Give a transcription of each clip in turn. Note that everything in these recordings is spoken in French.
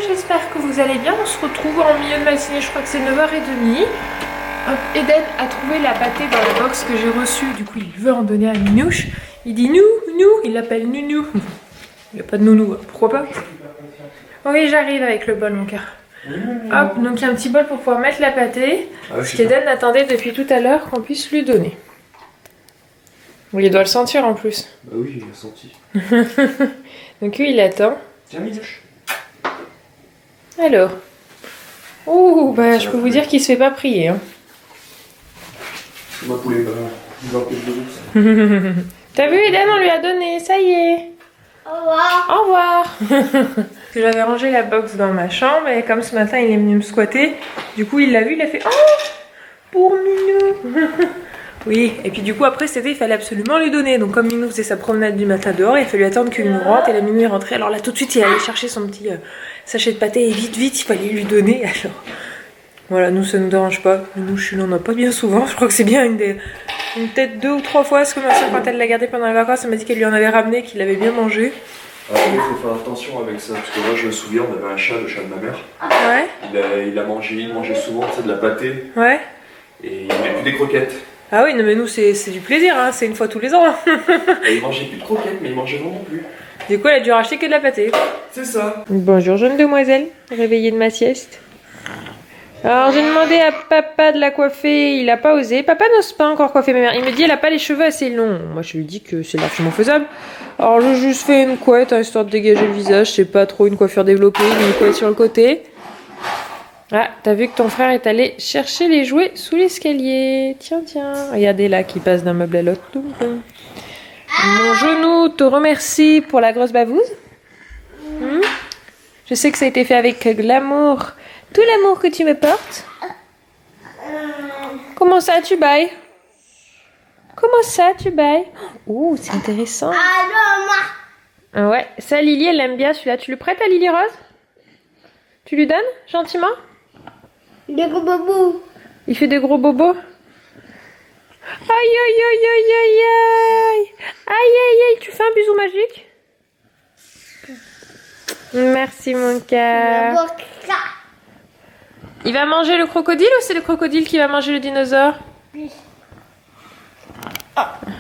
j'espère que vous allez bien. On se retrouve en milieu de matinée, je crois que c'est 9h30. Eden a trouvé la pâtée dans la box que j'ai reçue, du coup il veut en donner à Minouche. Il dit nous, il l'appelle Nounou. Il n'y a pas de nounou, pourquoi pas? Oui, j'arrive avec le bol, mon cœur. Hop, donc il y a un petit bol pour pouvoir mettre la pâtée. Parce qu'Eden attendait depuis tout à l'heure qu'on puisse lui donner. Oui, il doit le sentir en plus. Bah oui, il l'a senti. Donc lui, il attend. Tiens, Minouche. Alors. Ouh, bah je peux vous dire qu'il se fait pas prier. Hein. Ma poulet, il va de T'as vu, Eden, on lui a donné, ça y est. Au revoir. Au revoir. J'avais rangé la box dans ma chambre et comme ce matin il est venu me squatter, du coup il l'a vu, il a fait oh pour Minou. Oui, et puis du coup après c'était il fallait absolument lui donner. Donc comme Minou faisait sa promenade du matin dehors, il a fallu attendre que Minou rentre et la Minou est rentrée. Alors là tout de suite il allait chercher son petit sachet de pâté et vite il fallait lui donner. Alors voilà, nous ça nous dérange pas. Minou je n'en a pas bien souvent. Je crois que c'est bien peut-être 2 ou 3 fois, parce que ma soeur, quand elle l'a gardé pendant les vacances, elle m'a dit qu'elle lui en avait ramené, qu'il avait bien mangé. Ah oui, il faut faire attention avec ça, parce que moi je me souviens, on avait un chat, le chat de ma mère. Ouais. Il mangeait souvent de la pâtée. Ouais. Et il met plus des croquettes. Ah oui, non mais nous c'est du plaisir, hein. C'est une fois tous les ans. Et il mangeait plus de croquettes, mais il mangeait vraiment plus. Du coup, elle a dû racheter que de la pâtée. C'est ça. Bonjour jeune demoiselle, réveillée de ma sieste. Alors j'ai demandé à papa de la coiffer, il a pas osé. Papa n'ose pas encore coiffer ma mère. Il me dit elle a pas les cheveux assez longs. Moi je lui dis que c'est largement faisable. Alors j'ai juste fait une couette, hein, histoire de dégager le visage. C'est pas trop une coiffure développée, mais une couette sur le côté. Ah, t'as vu que ton frère est allé chercher les jouets sous l'escalier. Tiens, regardez là qui passe d'un meuble à l'autre. Mon genou te remercie pour la grosse bavouze. Je sais que ça a été fait avec l'amour. Tout l'amour que tu me portes. Comment ça tu bailles? Comment ça tu bailles? Oh, c'est intéressant. Ah ouais, ça Lily elle aime bien celui-là. Tu le prêtes à Lily Rose? Tu lui donnes gentiment? Des gros bobos. Il fait des gros bobos. Aïe aïe aïe aïe aïe aïe. Aïe aïe aïe, tu fais un bisou magique? Merci mon cœur. Il va manger le crocodile ou c'est le crocodile qui va manger le dinosaure?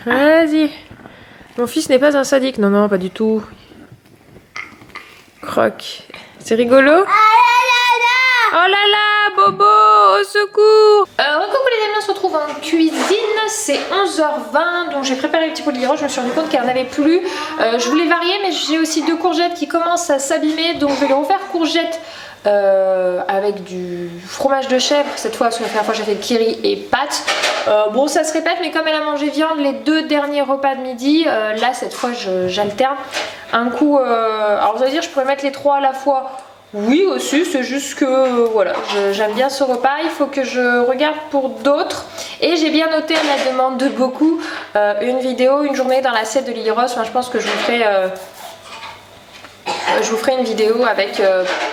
Vas-y. Mon fils n'est pas un sadique. Non, non, pas du tout. Croque. C'est rigolo? Oh là là, Bobo, au secours! Coucou les amis, on se retrouve en cuisine. C'est 11h20, donc j'ai préparé le petit pot de liro. Je me suis rendu compte qu'il n'y en avait plus. Je voulais varier, mais j'ai aussi 2 courgettes qui commencent à s'abîmer. Donc je vais les refaire courgettes avec du fromage de chèvre. Cette fois, parce que la première fois j'ai fait kiri et pâtes. Bon, ça se répète, mais comme elle a mangé viande les 2 derniers repas de midi, là cette fois j'alterne. Un coup, alors vous allez dire, je pourrais mettre les 3 à la fois. Oui aussi, c'est juste que voilà, j'aime bien ce repas, il faut que je regarde pour d'autres. Et j'ai bien noté à la demande de beaucoup une vidéo, une journée dans l'assiette de Lily Rose. Enfin, je pense que je vous ferai une vidéo avec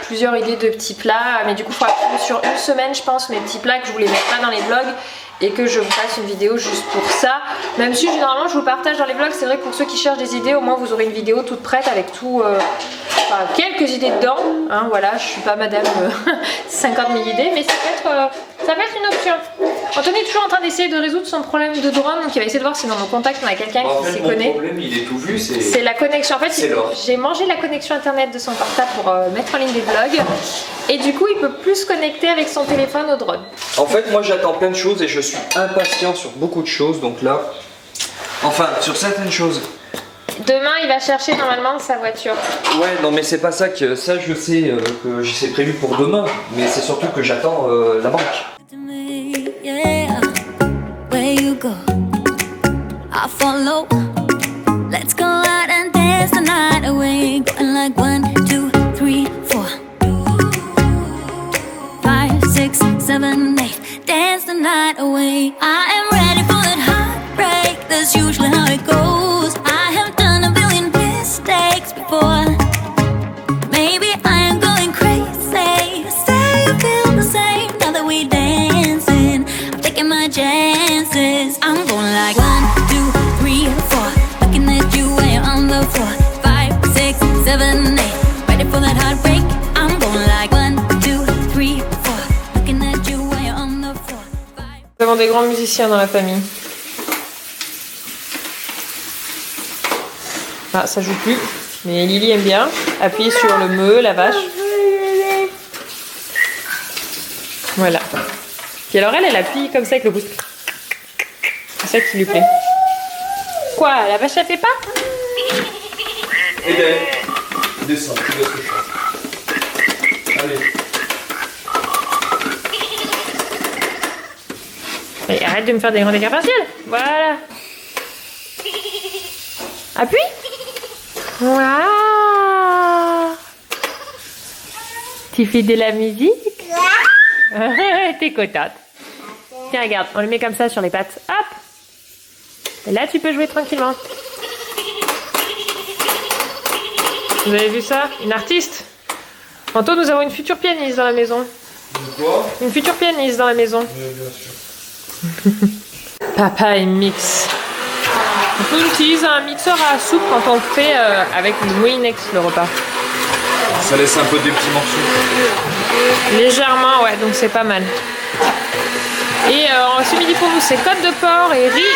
plusieurs idées de petits plats. Mais du coup, il faudra sur une semaine, je pense, mes petits plats que je voulais mettre pas dans les vlogs. Et que je vous fasse une vidéo juste pour ça. Même si généralement je vous partage dans les vlogs, c'est vrai que pour ceux qui cherchent des idées, au moins vous aurez une vidéo toute prête avec tout, enfin, quelques idées dedans. Hein, voilà, je suis pas madame 50 000 idées, mais ça peut être une option. Anthony est toujours en train d'essayer de résoudre son problème de drone, donc il va essayer de voir si dans mon contact on a quelqu'un qui s'y connaît. Le problème, il est tout vu, c'est la connexion. En fait, j'ai mangé la connexion internet de son portable pour mettre en ligne des vlogs. Et du coup, il peut plus se connecter avec son téléphone au drone. En fait, moi j'attends plein de choses et je suis impatient sur beaucoup de choses, donc là, enfin, sur certaines choses. Demain, il va chercher normalement sa voiture. Ouais, non, mais c'est pas ça que ça, je sais que c'est prévu pour demain, mais c'est surtout que j'attends la banque. Let's go out and dance the night away. Going like 1, 2, 3, 4, 5, 6, 7, 8. Dance the night away. I am ready for that heartbreak. That's usually how it goes. I have done a billion mistakes before. Maybe I am going crazy. Say you feel the same now that we dancing. I'm taking my chances. I'm going like 1, 2, 3, 4. Looking at you when you're on the floor. 5, 6, 7, 8. Ready for that heartbreak. I'm going like les grands musiciens dans la famille. Ah, ça joue plus. Mais Lily aime bien. Appuyer sur le me, la vache. Voilà. Puis alors elle appuie comme ça avec le pouce. C'est ça qui lui plaît. Quoi? La vache, elle fait pas? Et descends, tu laisses le chat. Allez. Mais arrête de me faire des grands écarts partiels. Voilà. Appuie. Waouh. Tu fais de la musique? T'es contente. Tiens, regarde, on le met comme ça sur les pattes. Hop. Et là, tu peux jouer tranquillement. Vous avez vu ça? Une artiste. Tantôt, nous avons une future pianiste dans la maison. Quoi? Une future pianiste dans la maison. Oui, bien sûr. Papa et mix. On utilise un mixeur à soupe quand on fait avec le Moulinex le repas. Ça laisse un peu des petits morceaux. Légèrement, ouais, donc c'est pas mal. Et ce midi pour nous, c'est côte de porc et riz.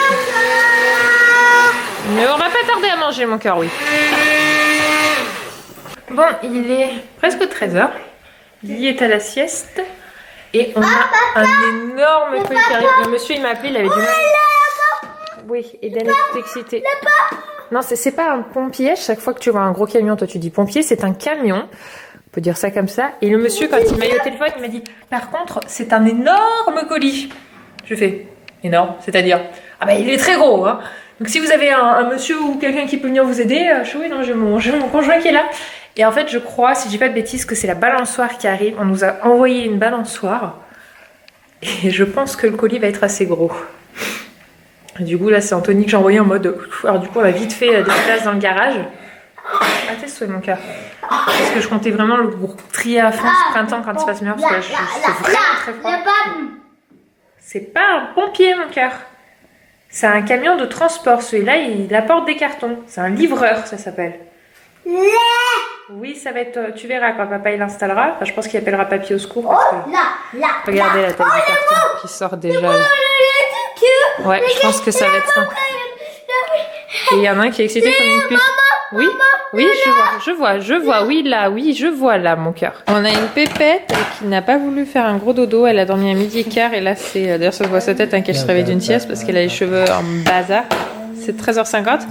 Mais on va pas tarder à manger, mon cœur, oui. Bon, il est presque 13h. Lily est à la sieste. Et on a un énorme truc qui arrive. Le monsieur, il m'a appelé, il avait du mal. Oui, Eden est tout excitée. Non, c'est pas un pompier. Chaque fois que tu vois un gros camion, toi tu dis pompier, c'est un camion. On peut dire ça comme ça. Et le monsieur, quand il m'a eu au téléphone, il m'a dit par contre, c'est un énorme colis. Je fais énorme, c'est-à-dire ah bah il est très gros. Hein. Donc si vous avez un monsieur ou quelqu'un qui peut venir vous aider, oui, non, j'ai mon conjoint qui est là. Et en fait, je crois, si je dis pas de bêtises, que c'est la balançoire qui arrive. On nous a envoyé une balançoire. Et je pense que le colis va être assez gros. Et du coup, là, c'est Anthony que j'ai envoyé en mode... Alors du coup, on a vite fait des places dans le garage. Ah, t'es souhait, mon cœur. Parce que je comptais vraiment le trier à fond ce printemps quand il se passe meilleur. Parce que là, c'est vraiment très froid. C'est pas un pompier, mon cœur. C'est un camion de transport. Celui-là, il apporte des cartons. C'est un livreur, ça s'appelle. Oui, ça va être... Tu verras quand papa il l'installera. Enfin, je pense qu'il appellera papy au secours. Parce que... Regardez la taille du carton qui sort déjà. Là. Ouais, je pense que ça va être ça. Et il y en a un qui est excité comme une puce. Oui, oui, je vois, oui, je vois là, mon cœur. On a une pépette qui n'a pas voulu faire un gros dodo. Elle a dormi à 12h15 et là, c'est... D'ailleurs, ça se voit sa tête qu'elle se réveille d'une sieste parce qu'elle a les cheveux en bazar. C'est 13h50.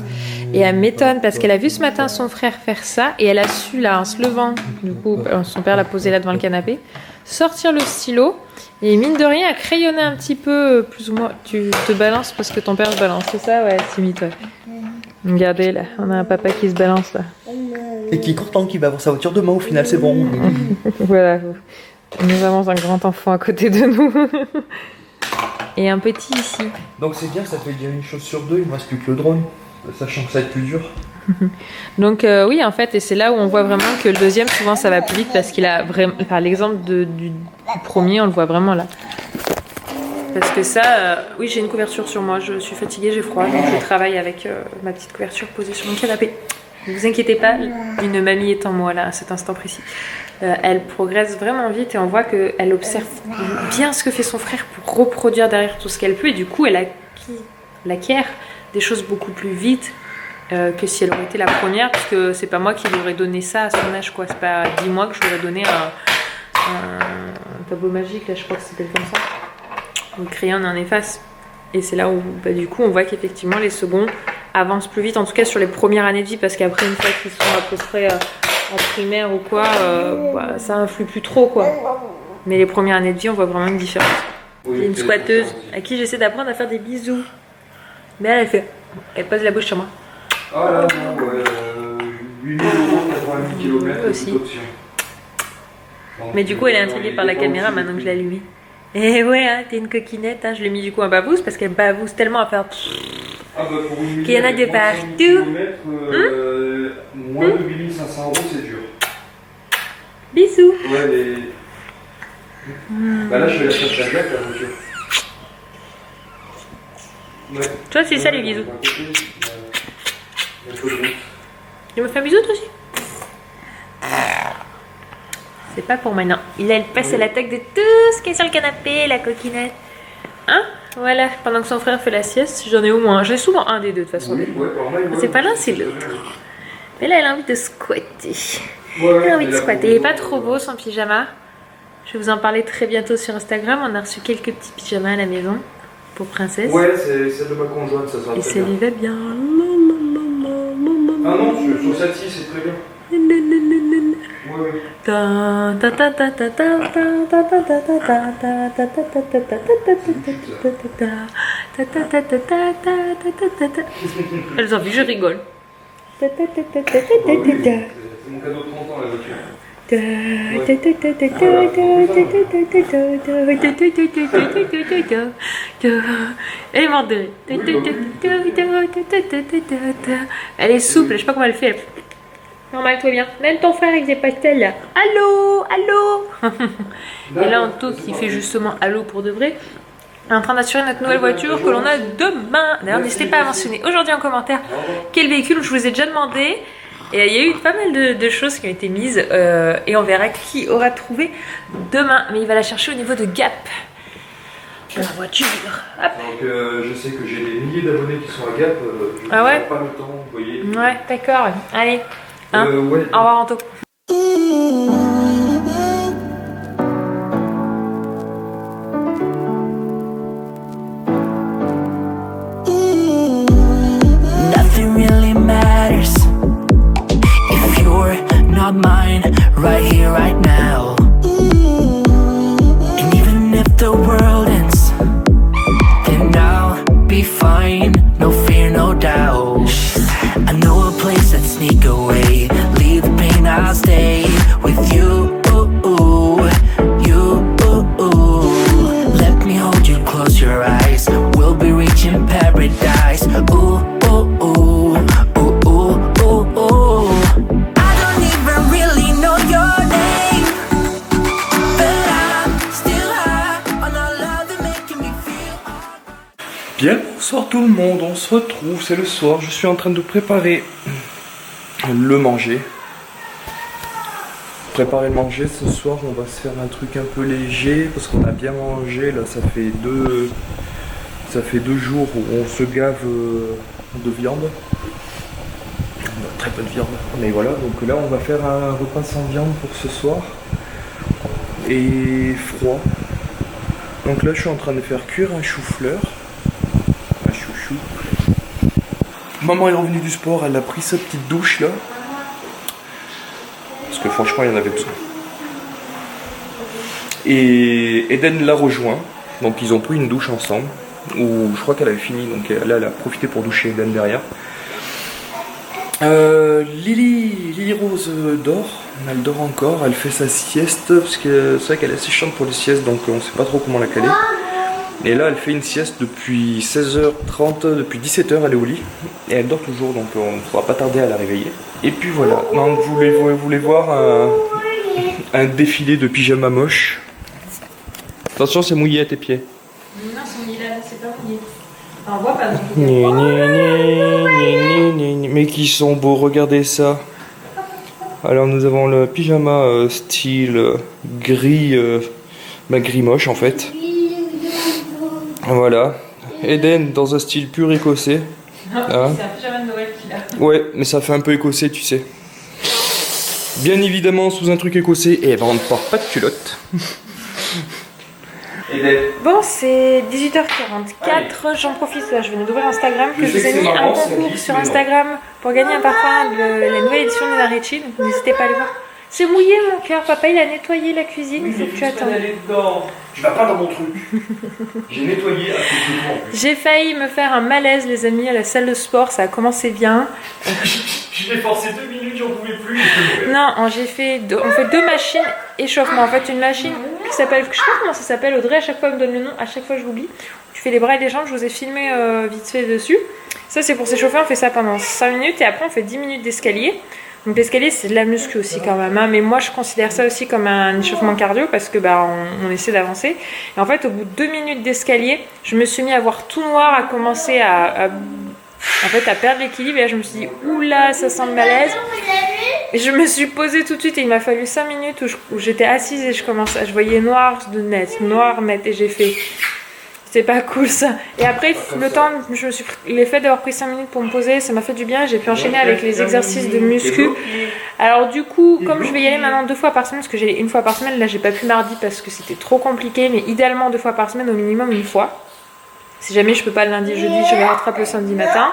Et elle m'étonne parce qu'elle a vu ce matin son frère faire ça et elle a su, là, en se levant, du coup, son père l'a posé là devant le canapé, sortir le stylo et mine de rien, elle crayonnait un petit peu, plus ou moins. Tu te balances parce que ton père se balance, c'est ça? Ouais, timide, ouais. Regardez, là, on a un papa qui se balance, là. Et qui est content qu'il va avoir sa voiture demain, au final, c'est bon. Voilà. Nous avons un grand enfant à côté de nous. Et un petit ici. Donc c'est bien, ça fait dire une chose sur deux, il ne reste plus que le drone. Sachant que ça va être plus dur. Donc oui, en fait, et c'est là où on voit vraiment que le deuxième, souvent, ça va plus vite parce qu'il a vraiment... Enfin, l'exemple du premier, on le voit vraiment là. Parce que ça... Oui, j'ai une couverture sur moi, je suis fatiguée, j'ai froid, donc je travaille avec ma petite couverture posée sur mon canapé. Ne vous inquiétez pas, une mamie est en moi là, à cet instant précis. Elle progresse vraiment vite et on voit qu'elle observe bien ce que fait son frère pour reproduire derrière tout ce qu'elle peut. Et du coup, elle acquiert des choses beaucoup plus vite que si elle aurait été la première, parce que c'est pas moi qui lui aurais donné ça à son âge, quoi. C'est pas 10 mois que je lui aurais donné un tableau magique, là, je crois que c'était comme ça. Le crayon en efface. Et c'est là où, bah, du coup, on voit qu'effectivement, les seconds avancent plus vite, en tout cas sur les premières années de vie, parce qu'après, une fois qu'ils sont à peu près en primaire ou quoi, bah, ça influe plus trop, quoi. Mais les premières années de vie, on voit vraiment une différence. Oui, j'ai une squatteuse à qui j'essaie d'apprendre à faire des bisous. Mais elle pose la bouche sur moi. Ah là, non, ouais, 8 000 €, 90 km aussi. Mais du coup, elle est intriguée par la caméra maintenant que je l'ai allumée. Et ouais, hein, t'es une coquinette, hein. Je lui ai mis du coup un babousse parce qu'elle babousse tellement à faire. Ah bah pour une qu'il y en a de partout. Moins de 8 500 €, c'est dur. Bisous. Ouais, mais. Bah là, je vais la chercher à Jacques, la voiture. Ouais. Toi, c'est ça les bisous. Tu me fais un bisou toi aussi? C'est pas pour maintenant. Il a passé l'attaque de tout ce qui est sur le canapé, la coquinette. Hein? Voilà, pendant que son frère fait la sieste, j'en ai au moins. J'ai souvent un des deux de toute façon. Oui, ouais, alors là, il voit- C'est pas l'un, c'est l'autre. Mais là, elle a envie de squatter. Ouais, Elle a envie de il a squatter. Il est pour- pas trop beau son pyjama. Je vais vous en parler très bientôt sur Instagram. On a reçu quelques petits pyjamas à la maison pour princesse. Ouais, c'est celle de ma conjointe, ça sera Et très ça bien. lui va bien. Ah non, sur celle-ci, c'est très bien. Ouais, ouais. Elles ont vu, je rigole. Bah oui, c'est mon cadeau de 30 ans, la voiture. Elle est morte de rire. Elle est souple, je sais pas comment elle fait. Normal, toi bien. Même ton frère avec des pastels là. Allô, allô. Et là, Anto qui fait justement allô pour de vrai, est en train d'assurer notre nouvelle voiture que l'on a demain. D'ailleurs, n'hésitez pas à mentionner aujourd'hui en commentaire quel véhicule. Je vous ai déjà demandé. Et il y a eu pas mal de choses qui ont été mises. Et on verra qui aura trouvé demain. Mais il va la chercher au niveau de Gap. La voiture. Hop. Donc je sais que j'ai des milliers d'abonnés qui sont à Gap. Je Ah ouais? n'ai pas le temps, vous voyez. Ouais, d'accord. Allez. Hein? Ouais. Au revoir, Anto. Nothing really matters if you're not mine right here, right now. And even if the world ends, then I'll be fine. No fear, no doubt. I know a place that sneak away. Leave the pain, I'll stay with you. Let me hold you, close your eyes. We'll be reaching paradise. Ooh, ooh, ooh, ooh, ooh, ooh, ooh. I don't even really know your name, but I'm still high on our love and making me feel. Bien, bonsoir tout le monde, on se retrouve, c'est le soir, je suis en train de préparer le manger. Préparer le manger, ce soir on va se faire un truc un peu léger parce qu'on a bien mangé, là ça fait deux jours où on se gave de viande. Très peu de viande, mais voilà, donc là on va faire un repas sans viande pour ce soir et froid. Donc là je suis en train de faire cuire un chou-fleur. Un chouchou. Maman est revenue du sport, elle a pris sa petite douche là. Parce que franchement il y en avait besoin. Et Eden l'a rejoint. Donc ils ont pris une douche ensemble. Ou je crois qu'elle avait fini, donc là elle a profité pour doucher Eden derrière. Lily Rose dort, elle dort encore, elle fait sa sieste, parce que c'est vrai qu'elle est assez chiante pour les siestes, donc on sait pas trop comment la caler. Et là elle fait une sieste depuis 16h30, depuis 17h elle est au lit, et elle dort toujours, donc on ne pourra pas tarder à la réveiller. Et puis voilà, donc vous voulez voir un défilé de pyjama moche. Attention, c'est mouillé à tes pieds. Non, c'est mouillé là, c'est pas mouillé. On voit pas. Mais qui sont beaux, regardez ça. Alors nous avons le pyjama style gris, gris moche en fait. Voilà. Eden dans un style pur écossais. Non, Ah. c'est un pyjama de Noël qu'il a. Ouais, mais ça fait un peu écossais, tu sais. Bien évidemment sous un truc écossais, et ben on ne porte pas de culotte. Eden. Bon, c'est 18h44, j'en profite, là, je viens d'ouvrir Instagram, que Je je sais vous ai que c'est mis un marrant, ça concours glisse, sur mais non. Instagram pour gagner un parfum de la nouvelle édition de Narici, donc n'hésitez pas à aller voir. C'est mouillé mon cœur, papa il a nettoyé la cuisine, il faut que tu attendes. dedans. Tu vas pas dans mon truc. J'ai nettoyé à cause de toi en plus. J'ai failli me faire un malaise les amis à la salle de sport, ça a commencé bien. Je l'ai forcé 2 minutes, j'en pouvais plus. Non, on fait deux machines échauffement. En fait, une machine qui s'appelle, je sais pas comment ça s'appelle, Audrey, à chaque fois elle me donne le nom, à chaque fois je l'oublie. Tu fais les bras et les jambes, je vous ai filmé vite fait dessus. Ça c'est pour s'échauffer, on fait ça pendant 5 minutes et après on fait 10 minutes d'escalier. Donc l'escalier c'est de la muscu aussi quand même, hein. Mais moi je considère ça aussi comme un échauffement cardio parce que on essaie d'avancer. Et en fait au bout de 2 minutes d'escalier, je me suis mis à voir tout noir, à commencer à perdre l'équilibre et là je me suis dit oula ça sent le malaise. Et je me suis posée tout de suite et il m'a fallu 5 minutes où j'étais assise et je voyais noir net et j'ai fait C'est pas cool ça. Et après, le temps, l'effet d'avoir pris 5 minutes pour me poser, ça m'a fait du bien. J'ai pu enchaîner avec les exercices de muscu. Alors du coup, comme je vais y aller maintenant 2 fois par semaine, parce que j'ai 1 fois par semaine, là j'ai pas pu mardi parce que c'était trop compliqué, mais idéalement 2 fois par semaine, au minimum 1 fois. Si jamais je peux pas le lundi, jeudi, je vais rattraper le samedi matin.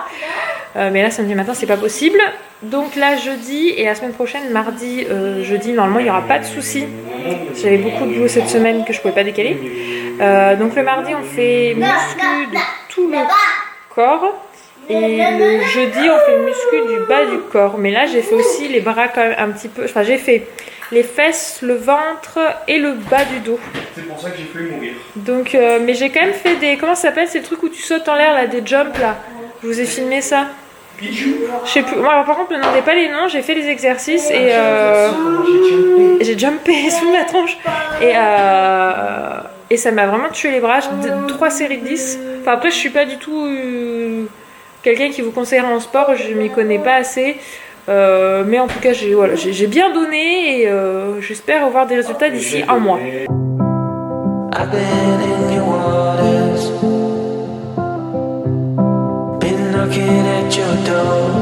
Mais là, samedi matin, c'est pas possible. Donc là, jeudi et la semaine prochaine, mardi, jeudi, normalement, il n'y aura pas de soucis. J'avais beaucoup de boulot cette semaine que je pouvais pas décaler. Donc le mardi, on fait muscu de tout le corps. Et le jeudi, on fait muscu du bas du corps. Mais là, j'ai fait aussi les bras quand même un petit peu. Enfin, j'ai fait les fesses, le ventre et le bas du dos. C'est pour ça que j'ai failli mourir. Donc, mais j'ai quand même fait des... Comment ça s'appelle? C'est le truc où tu sautes en l'air, là, des jumps, là. Je vous ai filmé ça. Je sais plus. Moi, alors, par contre, ne me demandez pas les noms. J'ai fait les exercices et j'ai jumpé sous ma tronche et ça m'a vraiment tué les bras. 3 séries de 10. Enfin, après, je suis pas du tout quelqu'un qui vous conseillera en sport. Je m'y connais pas assez. Mais en tout cas, j'ai bien donné et j'espère avoir des résultats d'ici 1 mois. I've been in your waters, been knocking at your door.